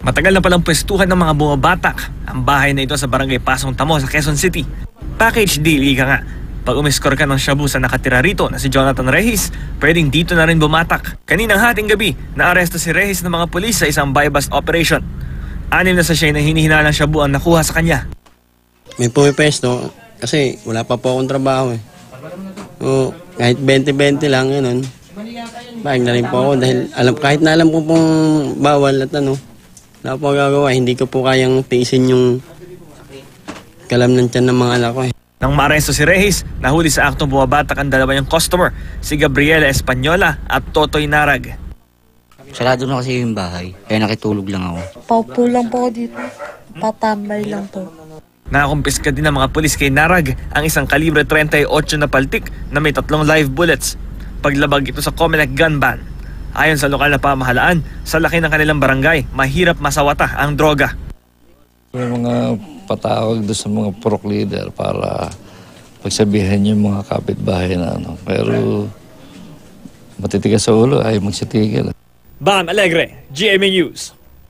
Matagal na palang pwestuhan ng mga bumabatak ang bahay na ito sa barangay Pasong Tamo sa Quezon City. Package deal, ika nga. Pag umiskor ka ng shabu sa nakatira rito na si Jonathan Rehis, pwedeng dito na rin bumatak. Kaninang hating gabi, naaresto si Rehis ng mga pulis sa isang buy-bust operation. 6 na sachet na hinihinalang shabu ang nakuha sa kanya. May pumipesto kasi wala pa po akong trabaho eh. O, kahit 20-20 lang, yun. Bayag na rin po ako dahil kahit na alam ko pong bawal at wala po gagawa. Hindi ko po kayang tiisin yung kalam ng tiyan ng mga anak ko eh. Nang maaresto si Rehis, nahuli sa aktong bumabatak ang dalawa niyang customer, si Gabriela Española at Totoy Narag. Sarado na kasi yung bahay, kaya nakitulog lang ako. Paupo lang po ako dito. Tatambay lang po. Nakakumpiska din ng mga pulis kay Narag ang isang kalibre 38 na paltik na may 3 live bullets. Paglabag ito sa COMELEC gun ban. Ayon sa lokal na pamahalaan, sa laki ng kanilang barangay, mahirap masawata ang droga. May mga patawag doon sa mga purok leader para pagsabihan yung mga kapitbahay na Pero matitigas sa ulo ay magsitigil. Bam Alegre, GMA News.